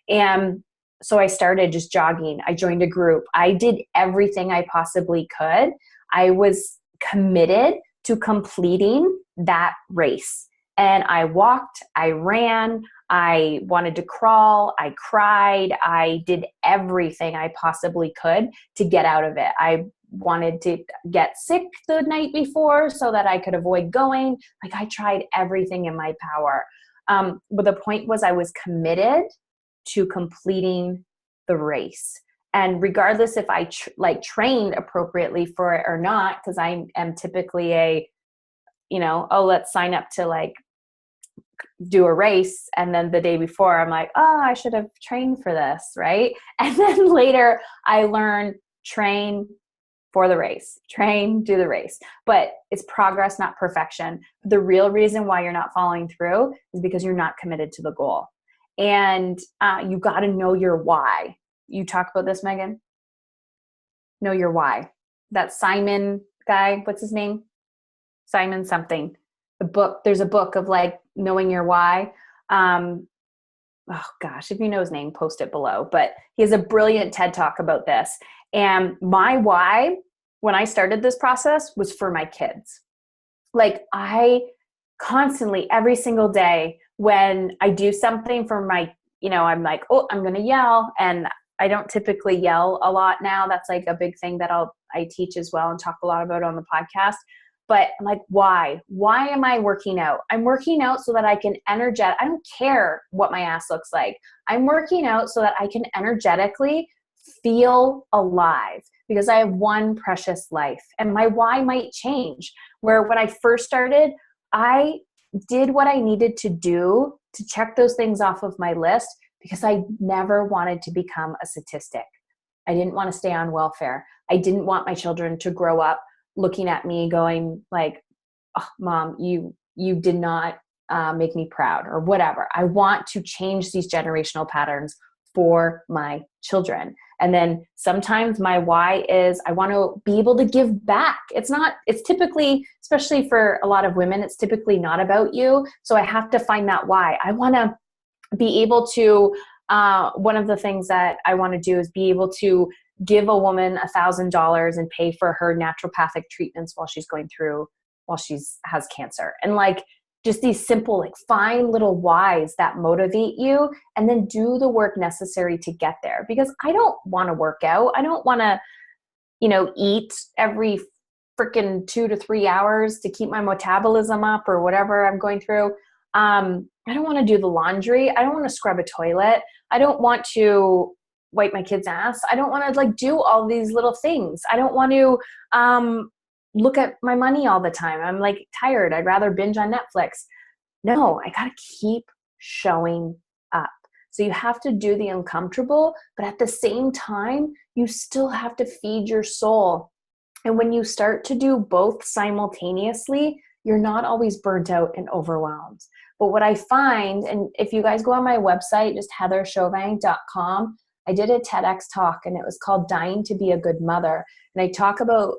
And so I started just jogging. I joined a group. I did everything I possibly could. I was committed to completing that race. And I walked, I ran, I wanted to crawl, I cried, I did everything I possibly could to get out of it. I wanted to get sick the night before so that I could avoid going. Like I tried everything in my power. But the point was I was committed to completing the race. And regardless if I trained appropriately for it or not, because I am typically a, let's sign up to like do a race. And then the day before I'm like, oh, I should have trained for this. Right. And then later I learned train for the race, train, do the race, but it's progress, not perfection. The real reason why you're not following through is because you're not committed to the goal. And you got to know your why. You talk about this, Megan? Know your why. That Simon guy, what's his name? Simon something. There's a book of like knowing your why. Oh gosh, if you know his name, post it below. But he has a brilliant TED Talk about this. And my why, when I started this process, was for my kids. Like I constantly, every single day, when I do something for my, I'm like, oh, I'm going to yell. And I don't typically yell a lot now. That's like a big thing that I teach as well and talk a lot about on the podcast. But I'm like, why? Why am I working out? I'm working out so that I can I don't care what my ass looks like. I'm working out so that I can energetically feel alive because I have one precious life. And my why might change. Where when I first started, I did what I needed to do to check those things off of my list because I never wanted to become a statistic. I didn't want to stay on welfare. I didn't want my children to grow up looking at me going like, oh, Mom, you did not make me proud or whatever. I want to change these generational patterns for my children. And then sometimes my why is I want to be able to give back. It's typically, especially for a lot of women, it's typically not about you. So I have to find that why. I want to be able to, one of the things that I want to do is be able to give a woman $1,000 and pay for her naturopathic treatments while she has cancer. And like just these simple, like find little whys that motivate you and then do the work necessary to get there. Because I don't want to work out. I don't want to, eat every freaking 2 to 3 hours to keep my metabolism up or whatever I'm going through. I don't want to do the laundry. I don't want to scrub a toilet. I don't want to wipe my kid's ass. I don't want to like do all these little things. I don't want to look at my money all the time. I'm like tired. I'd rather binge on Netflix. No, I got to keep showing up. So you have to do the uncomfortable, but at the same time, you still have to feed your soul. And when you start to do both simultaneously, you're not always burnt out and overwhelmed. But what I find, and if you guys go on my website, just heatherchauvin.com, I did a TEDx talk and it was called Dying to Be a Good Mother. And I talk about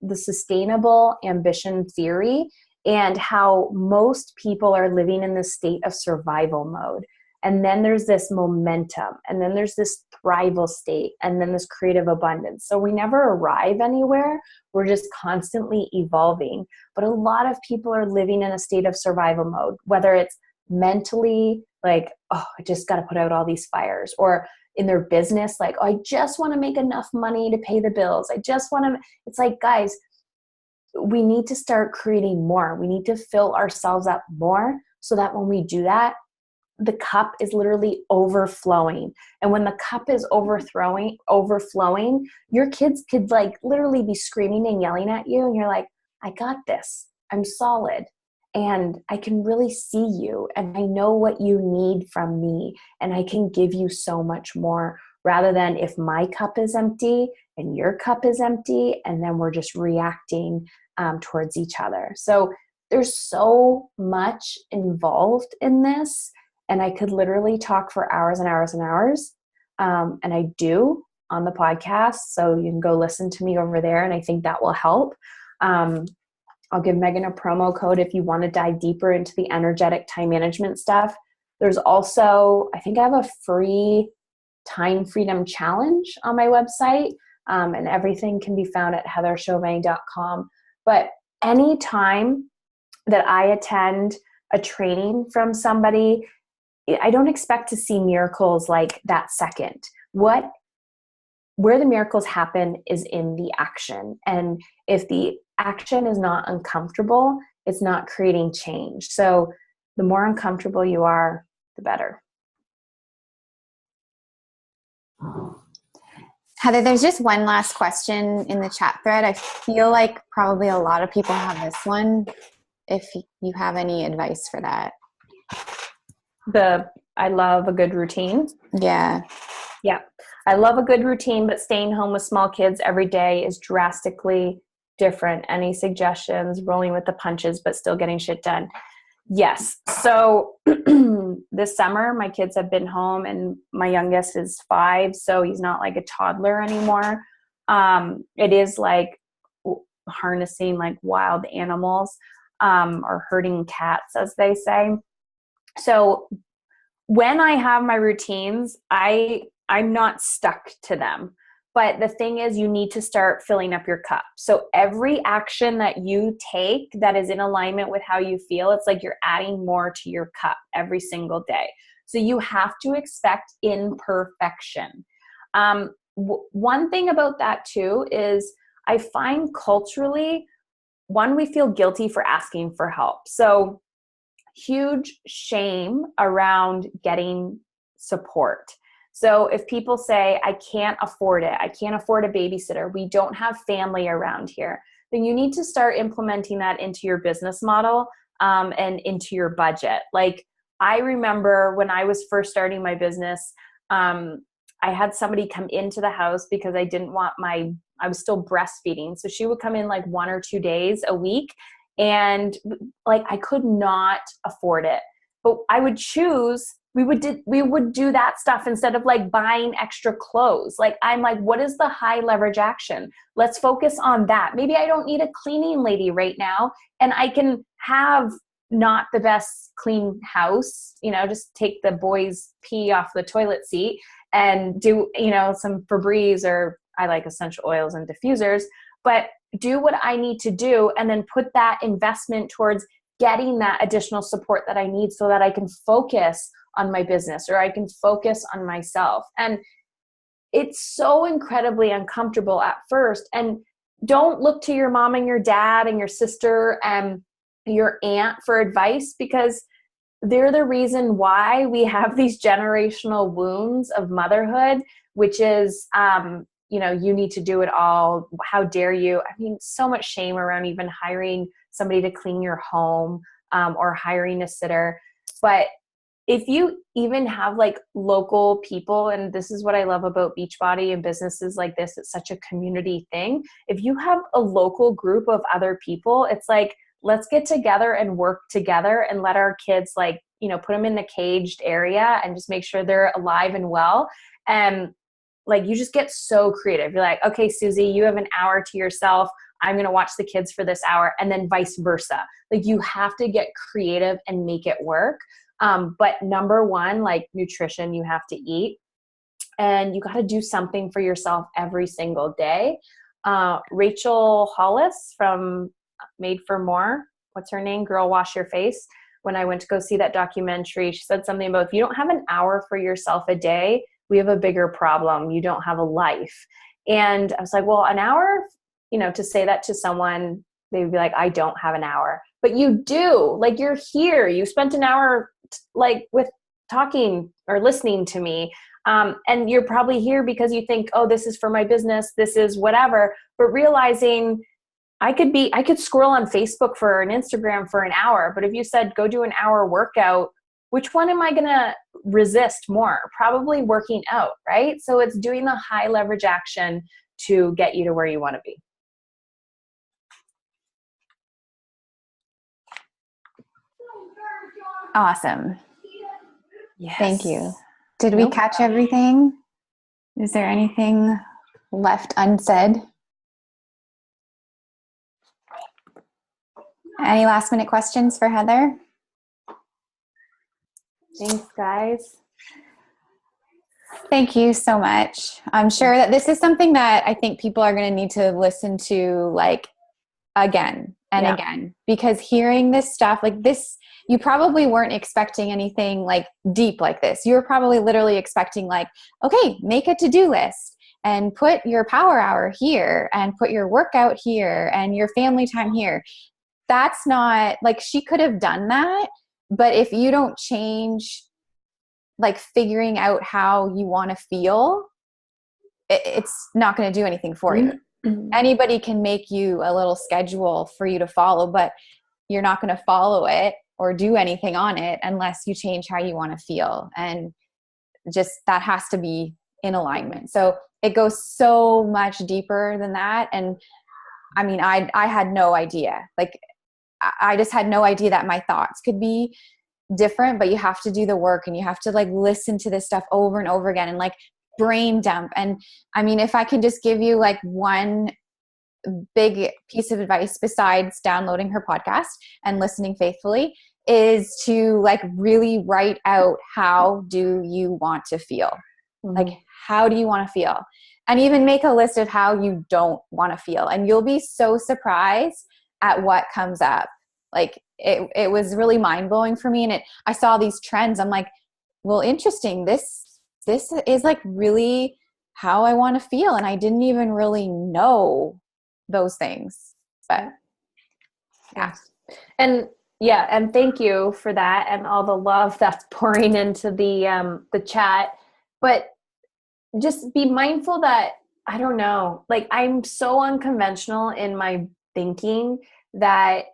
the sustainable ambition theory and how most people are living in this state of survival mode. And then there's this momentum, and then there's this thrival state, and then this creative abundance. So we never arrive anywhere. We're just constantly evolving. But a lot of people are living in a state of survival mode, whether it's mentally like, oh, I just got to put out all these fires, or in their business, like, oh, I just want to make enough money to pay the bills. It's like, guys, we need to start creating more. We need to fill ourselves up more so that when we do that, the cup is literally overflowing. And when the cup is overflowing, your kids could like literally be screaming and yelling at you. And you're like, I got this. I'm solid. And I can really see you. And I know what you need from me. And I can give you so much more, rather than if my cup is empty and your cup is empty, and then we're just reacting towards each other. So there's so much involved in this. And I could literally talk for hours and hours and hours. And I do on the podcast. So you can go listen to me over there. And I think that will help. I'll give Megan a promo code if you want to dive deeper into the energetic time management stuff. There's also, I think I have a free time freedom challenge on my website. And everything can be found at heatherchauvin.com. But anytime that I attend a training from somebody, I don't expect to see miracles like that second. Where the miracles happen is in the action. And if the action is not uncomfortable, it's not creating change. So The more uncomfortable you are, the better. Heather, there's just one last question in the chat thread. I feel like probably a lot of people have this one. If you have any advice for that. I love a good routine. Yeah. Yeah. I love a good routine, but staying home with small kids every day is drastically different. Any suggestions? Rolling with the punches, but still getting shit done. Yes. So this summer, my kids have been home and my youngest is 5, so he's not like a toddler anymore. It is like harnessing like wild animals, or herding cats, as they say. So when I have my routines, I'm not stuck to them. But the thing is, you need to start filling up your cup. So every action that you take that is in alignment with how you feel, it's like you're adding more to your cup every single day. So you have to expect imperfection. One thing about that too is I find culturally, one, we feel guilty for asking for help. So huge shame around getting support. So if people say, I can't afford it, I can't afford a babysitter, we don't have family around here, then you need to start implementing that into your business model, and into your budget. Like I remember when I was first starting my business, I had somebody come into the house because I didn't want I was still breastfeeding. So she would come in like 1 or 2 days a week, and like I could not afford it. But I would choose, we would do that stuff instead of like buying extra clothes. Like I'm like, what is the high leverage action? Let's focus on that. Maybe I don't need a cleaning lady right now, and I can have not the best clean house, just take the boys' pee off the toilet seat and do, some Febreze, or I like essential oils and diffusers, but do what I need to do and then put that investment towards getting that additional support that I need so that I can focus on my business, or I can focus on myself. And it's so incredibly uncomfortable at first. And don't look to your mom and your dad and your sister and your aunt for advice, because they're the reason why we have these generational wounds of motherhood, which is, you need to do it all. How dare you? I mean, so much shame around even hiring somebody to clean your home, or hiring a sitter. But if you even have like local people, and this is what I love about Beachbody and businesses like this, it's such a community thing. If you have a local group of other people, it's like, let's get together and work together and let our kids put them in the caged area and just make sure they're alive and well. And like, you just get so creative. You're like, okay, Susie, you have an hour to yourself. I'm going to watch the kids for this hour, and then vice versa. Like, you have to get creative and make it work. But number one, like nutrition, you have to eat, and you got to do something for yourself every single day. Rachel Hollis from Made for More, what's her name? Girl, Wash Your Face. When I went to go see that documentary, she said something about, if you don't have an hour for yourself a day, we have a bigger problem. You don't have a life. And I was like, well, an hour, to say that to someone, they would be like, I don't have an hour. But you do. Like, you're here. You spent an hour with talking or listening to me. And you're probably here because you think, oh, this is for my business. This is whatever. But realizing I could scroll on Facebook for an Instagram for an hour. But if you said, go do an hour workout, which one am I going to resist more? Probably working out, right? So it's doing the high leverage action to get you to where you want to be. Awesome. Yes. Thank you. Did we catch everything? Is there anything left unsaid? Any last minute questions for Heather? Thanks, guys. Thank you so much. I'm sure that this is something that I think people are going to need to listen to again and again, because hearing this stuff like this, you probably weren't expecting anything deep like this. You were probably literally expecting okay, make a to-do list and put your power hour here and put your workout here and your family time here. That's not she could have done that, But if you don't change, like figuring out how you want to feel, it's not going to do anything for you. Mm-hmm. Anybody can make you a little schedule for you to follow, but you're not going to follow it or do anything on it unless you change how you want to feel. And just that has to be in alignment. So it goes so much deeper than that. And I mean, I had no idea. Like, I just had no idea that my thoughts could be different, but you have to do the work and you have to like listen to this stuff over and over again and like brain dump. And I mean, if I can just give you like one big piece of advice besides downloading her podcast and listening faithfully, is to like really write out, how do you want to feel? Mm-hmm. Like, how do you want to feel? And even make a list of how you don't want to feel. And you'll be so surprised at what comes up. Like it was really mind blowing for me. And I saw these trends. I'm like, well, interesting. This is like really how I want to feel. And I didn't even really know those things, but yeah. And thank you for that and all the love that's pouring into the chat. But just be mindful that, I don't know, like I'm so unconventional in my thinking that,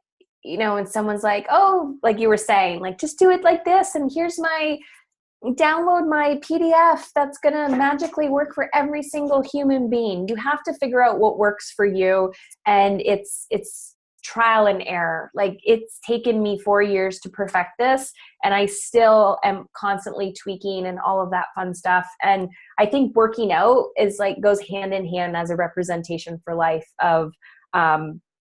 you know, when someone's like, oh, like you were saying, like, just do it like this. And here's download my PDF that's going to magically work for every single human being. You have to figure out what works for you. And it's trial and error. Like, it's taken me 4 years to perfect this, and I still am constantly tweaking and all of that fun stuff. And I think working out is like goes hand in hand as a representation for life of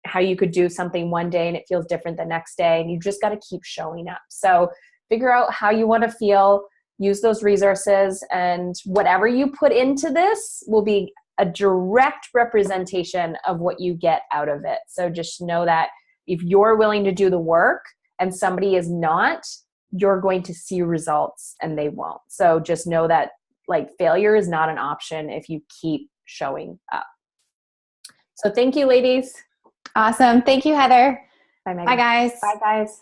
how you could do something one day and it feels different the next day, and you just got to keep showing up. So figure out how you want to feel, use those resources, and whatever you put into this will be a direct representation of what you get out of it. So just know that if you're willing to do the work and somebody is not, you're going to see results and they won't. So just know that like failure is not an option if you keep showing up. So thank you, ladies. Awesome. Thank you, Heather. Bye, Megan. Bye, guys. Bye, guys.